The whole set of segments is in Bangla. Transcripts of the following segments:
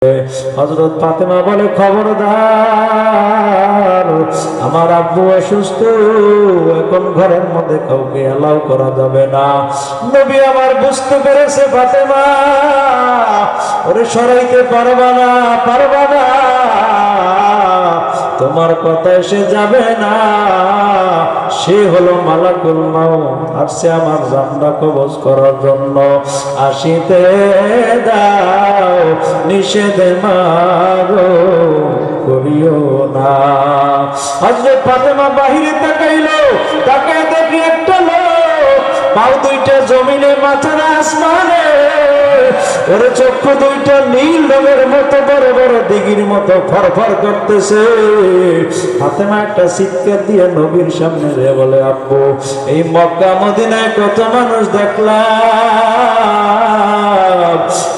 হযরত ফাতেমা বলে, খবরদার, আমার আব্বু অসুস্থ, এখন ঘরের মধ্যে কাউকে এলাও করা যাবে না। নবী আমার বুঝতে পেরেছে, ফাতেমা ওরে সরাইতে পারবা না, পারবা না, তোমার কথায় সে যাবে না। সে হলো মালাকুল মাউত, আর সে আমার জানটা কবজ করার জন্য আসিতে দাও, নিষেধ মারো করিও না। হযরত ফাতেমা বাহিরে তাকাইলো, তাকায় দেখি একটা লোক, পাও দুইটা জমিনে, মাথা আসমানে, ওরে চক্ষু দুইটা নীল রঙের মতো বড় বড় দিঘির মতো ফরফর করতেছে। ফাতেমা একটা চিৎকার দিয়ে নবীর সামনে রে বলে, আব্বু এই মক্কা মদিনায় কত মানুষ দেখলাম,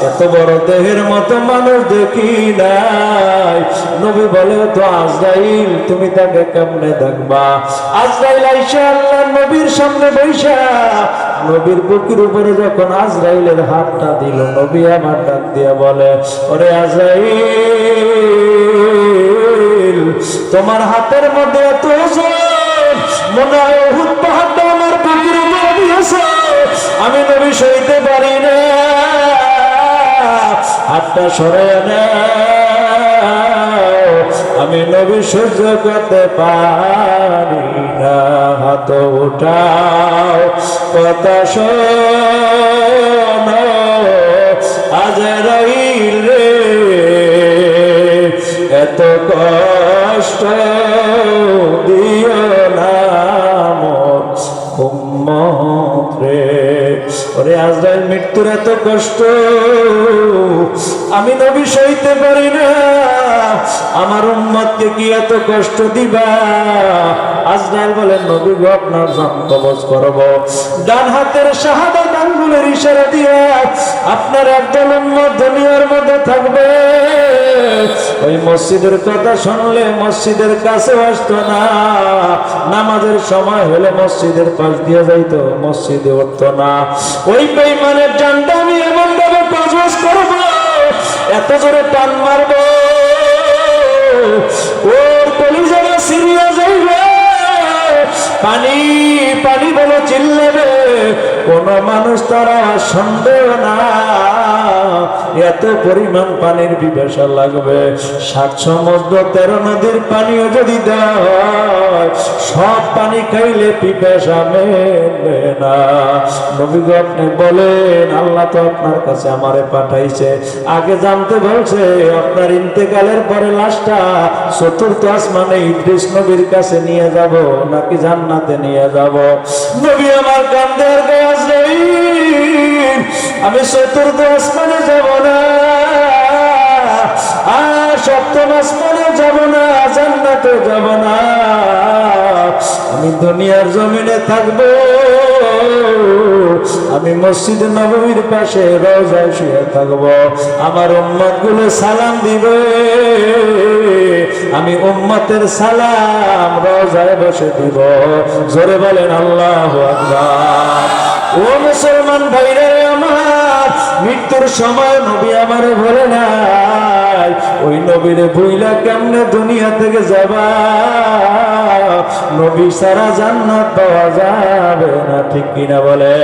এত বড় দেহের মতো মানুষ দেখি নাই। নবী বলে, তো আজরাইল, তুমি তাকে কেমনে দেখবা? আজরাইল আইসা আল্লাহ নবীর সামনে বৈশা নবীর বুকের উপরে যখন আজরাইলের হাতটা দিল, নবী আমার ডাক দিয়া বলে, ওরে আজরাইল, তোমার হাতের মধ্যে এত ওজন, মনে হয় উহুদ পাহাড়টা আমার বুকের উপরে দিয়েছে, আমি নবী সইতে পারি না, হাতটা সরাইয়া নাও, আমি নবী সহ্য করতে পারি না, হাত উঠাও, কথা শোনো, আজরাইল রে, এত কষ্ট দিও না মোর উম্মত রে। ওরে আজরাইল, মৃত্যুর এত কষ্ট আমি নবী সইতে পারি না, আমার উম্মতকে কি এত কষ্ট দিবা? আজরাইল বলেন, নবী গো, আপনার জান কবজ করব। ডান হাতের শাহাদাত আঙ্গুলের ইশারা দিয়ে আপনার একদল উম্মত দুনিয়ার মধ্যে থাকবে। ওই মসজিদের কথা শুনলে মসজিদের কাছে আসতো না, নামাজের সময় হলে মসজিদের পাশ দিয়ে যাইতো, মসজিদে উঠতো না। ওই বেঈমানের জানটা আমি এমন ভাবে কবজ করব, এত জোরে টান মারবো, ওর কলিজাটা সিরিয়া যাইবে, পানি পানি বলে চিল্লাবে, কোন মানুষ তারা সন্দেহ না, এত পরিমাণ পানির পিপাসা লাগবে। 7 সমুদ্র 13 নদীর পানিও যদি দেয়, সব পানি খাইলে পিপাসা মেটবে না। নবী গো, আপনি বলেন, আল্লাহ তো আপনার কাছে আমারে পাঠাইছে, আগে জানতে বলছে আপনার ইন্তেকালের পরে লাশটা 4th আসমানে ইদ্রিস নবীর কাছে নিয়ে যাব নাকি জান্নাতে নিয়ে যাব? নবী আমার কান্দে, আর আজরাইল, আমি 4th আসমানে যাব না, আর 7ম আসমানে যাব না, জান্নাতে যাব না, আমি দুনিয়ার জমিনে থাকবো, আমি মসজিদ নববীর পাশে রওজায় শুয়ে থাকবো, আমার উম্মত গুলো সালাম দিবে, আমি উম্মতের সালাম রওজায় বসে দিব। জোরে বলেন আল্লাহু আকবার। ও মুসলমান ভাইরা আমার, মৃত্যুর সময় নবী আমারে বলে নাই, ওই নবীরে ভুইলা কেমনে দুনিয়া থেকে যাবা? নবী ছাড়া জান্নাত পাওয়া যাবে না, ঠিক কিনা বলে?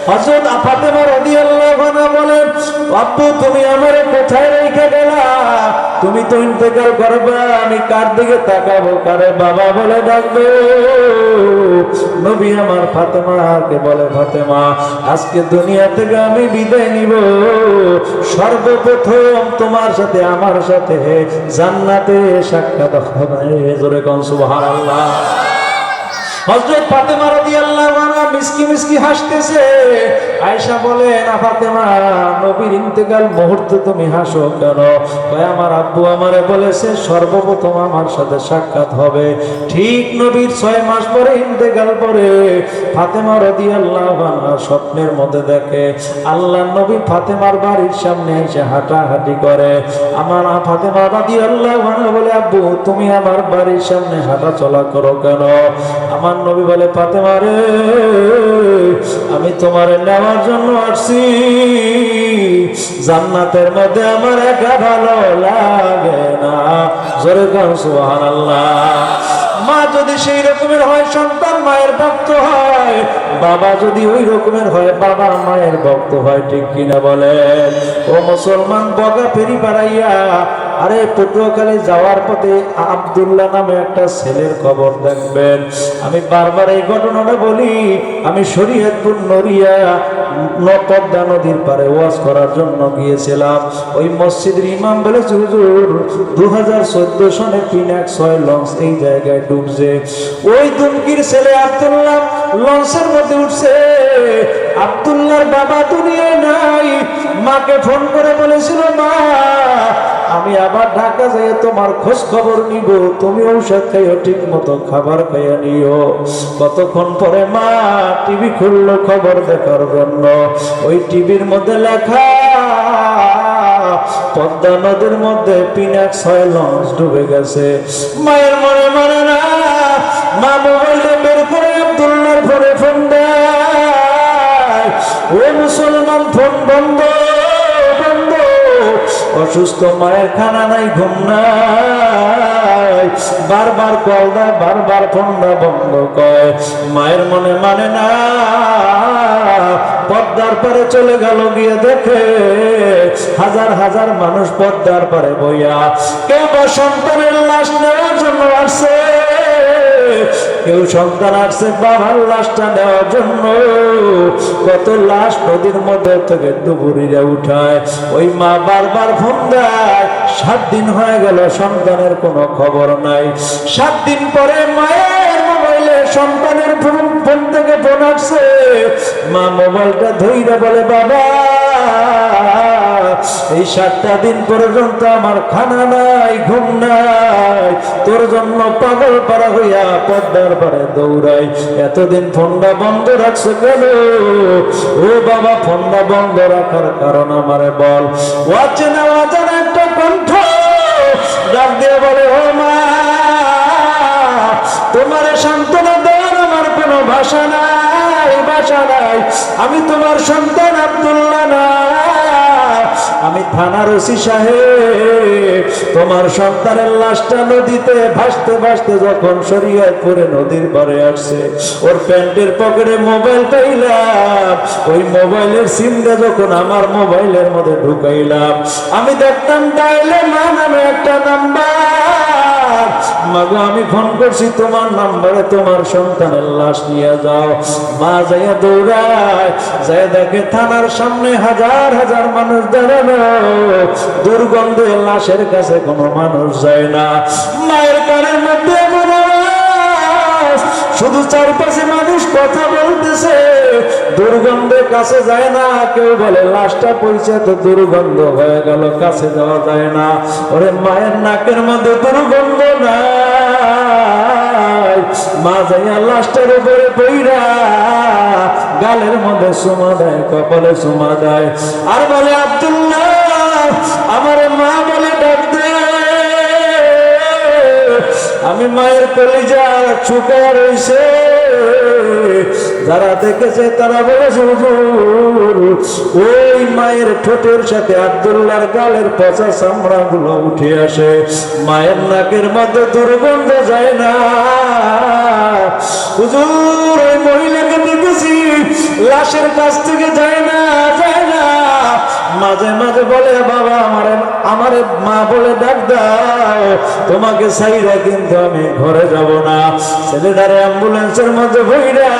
হযরত ফাতেমা রাদিয়াল্লাহু আনহা বলেন, আব্বু তুমি আমারে কোথায় রেখে গেলা? তুমি তো ইন্তেকাল করবা, আমি কার দিকে তাকাবো, কারে বাবা বলে ডাকবো? নবী আমার ফাতেমাকে বলে, ফাতেমা, আজকে দুনিয়া থেকে আমি বিদায় নিব, সর্বপ্রথম তোমার সাথে আমার সাথে জান্নাতে সাক্ষাৎ হবে। জোরে কোন সুবহানাল্লাহ। হযরত ফাতেমা রাদিয়াল্লাহু আনহা মিসকি মিসকি হাসতেছে। আয়েশা বলেন, ফাতেমা, নবীর ইন্তেকাল মুহূর্তে তুমি হাসো কেন? কয়, আমার আব্বু আমারে বলেছে সর্বপ্রথম আমার সাথে সাক্ষাৎ হবে। ঠিক নবীর 6 মাস পরে ইন্তেকাল পরে ফাতেমা রাদিয়াল্লাহু আনহা স্বপ্নের মধ্যে দেখে আল্লাহর নবী ফাতেমার বাড়ির সামনে এসে হাঁটাহাঁটি করে। আমার ফাতেমা রাদিয়াল্লাহু আনহা বলে, আব্বু তুমি আমার বাড়ির সামনে হাঁটা চলা করো কেন? আমার নবী বলে ফাতেমা রে, আমি তোমারে নেওয়ার জন্য আসছি, জান্নাতের মধ্যে আমার একা ভালো লাগে না। জোরে কান সুবহানাল্লাহ। মা যদি সেই রকমের হয় সন্তান মায়ের ভক্ত হয়, বাবা যদি ওই রকমের হয় বাবা মায়ের ভক্ত হয়, ঠিক কিনা বলেন? ও মুসলমান, বগা ফেরি পাড়াইয়া আরে পটুয়াখালী যাওয়ার পথে আব্দুল্লাহ নামে একটা ছেলের খবর দেখবেন। আমি বারবার এই ঘটনাটা বলি। আমি শরীয়তপুর নড়িয়া পদ্মা নদীর পারে ওয়াজ করার জন্য গিয়েছিলাম। ওই মসজিদের ইমাম বলেছে হুজুর 2014 সনে 316 লঞ্চ এই জায়গায় ডুবছে। ওই দুমকির ছেলে আব্দুল্লাহ লঞ্চের মধ্যে উঠছে। আব্দুল্লাহর বাবা দুনিয়ায় নাই। মাকে ফোন করে বলেছিল, মা আমি আবার ঢাকা যাই তোমার খোঁজ খবর নিব, তুমি ঔষধ খাইও, ঠিক মতো খাবার খাইয়া নিও। কতক্ষণ পরে মা টিভি খুললো খবর দেখার জন্য। ওই টিভির মধ্যে লেখা পদ্মা নদীর মধ্যে পিনাক 6 লঞ্চ ডুবে গেছে। মায়ের মনে মানে না, মা মোবাইলে বের করে আব্দুল্লাহর ফোনে ফোন দেয়। ও মুসলমান, ফোন বন্ধ বন্ধ। অসুস্থ মায়ের খানা নাই, ঘুম নাই, বারবার কল দেয়, বারবার ফোনটা বন্ধ কয়। মায়ের মনে মানে না, পদ্মার পারে চলে গেল, গিয়ে দেখে হাজার হাজার মানুষ পদ্মার পারে বইয়া। কেউ বা সন্তানের লাশ নেওয়ার জন্য আসছে, কেউ সন্তান আসছে বাবার লাশটা নেওয়ার জন্য। কত লাশ নদীর মধ্যে থেকে ডুবুরিরা উঠায়। ওই মা বারবার ফোন দেয়। 7 দিন হয়ে গেল, সন্তানের কোনো খবর নাই। 7 দিন পরে মায়ের মোবাইলে সন্তানের ফোন থেকে ফোন আসছে। মা মোবাইলটা ধইরা বলে, বাবা এই 7টা দিন পর্যন্ত আমার খানা নাই, ঘুম নাই, তোর জন্য পাগল পারা হইয়া পদ্মার পারে দৌড়াই। এতদিন ফোনটা বন্ধ রাখছে কেন? ও বাবা, ফোনটা বন্ধ রাখার কারণ আমারে বল। অচেনা অজানা একটা কণ্ঠ ডাক দিয়ে বলে, ও মা, তোমার সান্ত্বনা দেওয়ার আমার কোনো ভাষা নাই, ভাষা নাই। আমি তোমার সন্তান আব্দুল্লাহ না, আমি থানার ওসি সাহেব। তোমার সন্তানের লাশটা নদীতে ভাসতে ভাসতে যখন শরীয়তপুরে নদীর পাড়ে আসছে, ওর প্যান্টের পকেটে মোবাইল পাইলাম। ওই মোবাইলের সিমটা যখন আমার মোবাইলের মধ্যে ঢুকাইলাম, আমি দেখতাম ডাইলে মা নামে একটা নাম্বার। মাগো, আমি ফোন করছি তোমার নাম্বারে, তোমার সন্তানের লাশ নিয়ে যাও। মা যাইয়া দৌড়ায়, যাই দেখে থানার সামনে হাজার হাজার মানুষ দাঁড়ানো। দুর্গন্ধে লাশের কাছে কোনো মানুষ যায় না। মায়ের কানের মধ্যে শুধু চারপাশে মানুষ কথা বলতেছে, দুর্গন্ধের কাছে যায় না। কেউ বলে লাশটা পয়সা তো দুর্গন্ধ হয়ে গেল, কাছে যাওয়া যায় না। ওরে মায়ের নাকের মধ্যে দুর্গন্ধ নাই। মা যাইয়া লাশটার উপরে পইরা গালের মধ্যে চুমা দেয়, কপালে চুমা দেয়, আর বলে, আব্দুল্লাহ আমার মা বলে ডাক দে। আমি মায়ের কলিজা শুকায় রইছে। যারা দেখেছে তারা বলেছে, ওই মায়ের ঠোঁটের সাথে আব্দুল্লাহর গালের পচা চামড়া গুলো উঠে আসে। মায়ের নাকের মধ্যে দুর্গন্ধ যায় না। হুজুর, ওই মহিলাকে দেখেছি, লাশের কাছ থেকে যায় না, যায় না। মাঝে মাঝে বলে, বাবা আমারে মা বলে ডাক দাও, তোমাকে সাইরা কিন্তু আমি ঘরে যাব না। ছেলেটারে অ্যাম্বুলেন্সের মধ্যে ভইরা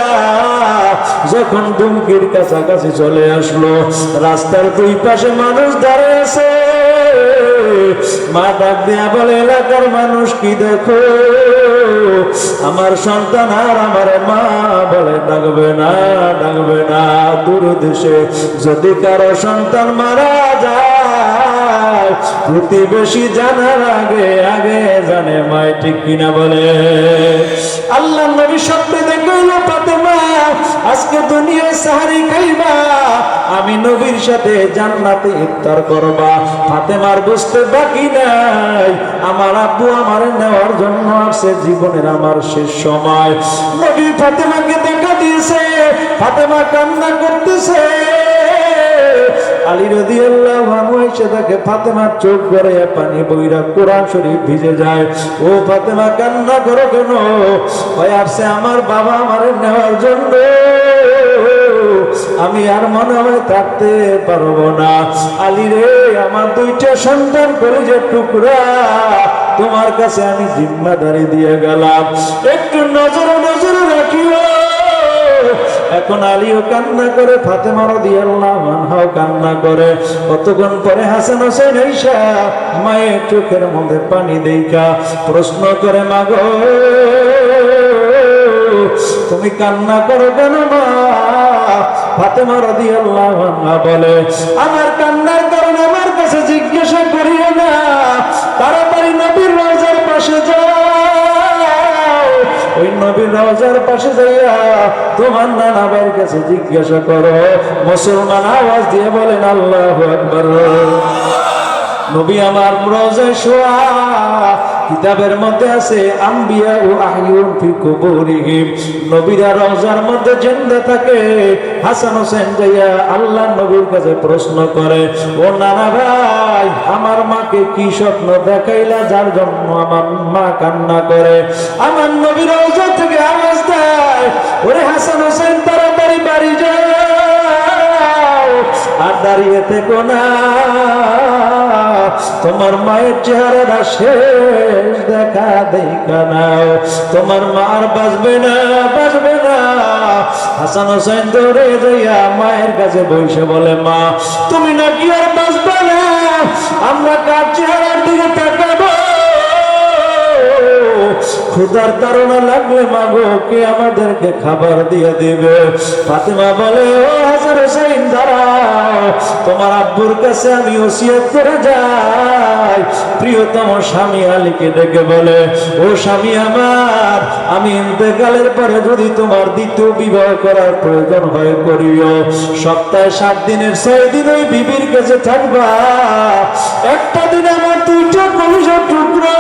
যখন দুমকির কাছাকাছি চলে আসলো, রাস্তার 2 পাশে মানুষ দাঁড়িয়ে আছে। মা ডাক দিয়া বলে, এলাকার মানুষ কি দেখো, আমার সন্তান আর আমার মা বলে ডাকবে না, ডাকবে না। দূর দেশে যদি কারো সন্তান মারা যায়, প্রতিবেশী জানার আগে আগে জানে মায়, ঠিক কিনা বলে? আল্লাহ নবী স্বপ্নে দেখাইল, ফাতেমা আজকে দুনিয়ায় সাহারি খাইবা, আমি নবীর সাথে জান্নাতে ইফতার করবা। ফাতেমার বুঝতে বাকি নাই, আমার আব্বু আমার নেওয়ার জন্য আসছে, জীবনের আমার শেষ সময়। নবী ফাতেমাকে দেখা দিয়েছে, ফাতেমা কান্না করতেছে। আলী রাদিয়াল্লাহু আনহু এসে তাকে ফাতেমার চোখ গড়াইয়া পানি বইরা কোরআন শরীফ ভিজে যায়। ও ফাতেমা কান্না করো কেন? ওই আসছে আমার বাবা আমারে নেওয়ার জন্য, আমি আর মনে হয় থাকতে পারবো না। আলী রে, আমার দুইটা সন্তান কলিজার টুকরা, তোমার কাছে আমি জিম্মাদারি দিয়ে গেলাম, একটু নজরে নজরে রাখিও। এখন আলীও কান্না করে, ফাতেমা রাদিয়াল্লাহু আনহাও কান্না করে। কতক্ষণ পরে হাসান হোসেন আয়েশা মায়ের চোখের মধ্যে পানি দেইখা প্রশ্ন করে, মা গো, তুমি কান্না করো কেন মা? ফাতেমা রাদিয়াল্লাহু আনহা বলে, আমার কান্নার কারণ আমার কাছে জিজ্ঞাসা করিও না, তাড়াতাড়ি নবীর রওজার পাশে যাও। ওই নবীর রওজার পাশে যাইয়া তোমার নানা ভাইয়ের কাছে জিজ্ঞাসা করো। মুসলমান আওয়াজ দিয়ে বলেন আল্লাহু আকবার। নবী আমার রওজায় শোয়া, কিতাবের মধ্যে আছে আম্বিয়া ও আহইউন ফি কুবুরিহিম, নবীরা রওজার মধ্যে জিন্দা থাকে। হাসান হোসেন যাইয়া আল্লাহ নবীর কাছে প্রশ্ন করে, ও নানা ভাই, আমার মাকে কি স্বপ্ন দেখাইলা যার জন্য আমার মা কান্না করে? আমার নবী রওজা থেকে আওয়াজ দেয়, ওরে হাসান হোসেন, তাড়াতাড়ি বাড়ি যাও, আর দাঁড়িয়ে থেকো না, তোমার মায়ের চেহারাটা শেষ দেখা দেখা নাও, তোমার মা আর বাঁচবে না, বাঁচবে না। হাসান হোসেন দৌড়ে যাইয়া মায়ের কাছে বসে বলে, মা তুমি নাকি আর বাঁচবে না, আমরা কার চেহারার দিকে তাকাবো? ক্ষুধার তাড়না লাগলে মাগো কে আমাদেরকে খাবার দিয়ে দিবে? ফাতেমা বলে, ও হাসান হোসেন দাঁড়াও, তোমার আব্বুর কাছে আমি ওসিয়ত করে যাই। প্রিয়তম স্বামী আলীকে ডেকে বলে, ও স্বামী আমার, আমি ইন্তেকালের পরে যদি তোমার দ্বিতীয় বিবাহ করার প্রয়োজন হয় করিও, সপ্তাহে 7 দিনের 6 দিন ওই বিবির কাছে থাকবা, একটা দিন আমার দুইটা কলিজার টুকরা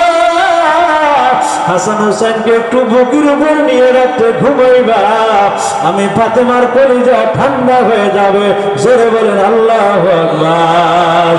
হাসান হোসেনকে একটু বুকের উপর নিয়ে রাখতে ঘুমাইবা, আমি ফাতেমার কলিজা ঠান্ডা হয়ে যাবে। জোরে বলেন আল্লাহু আকবার।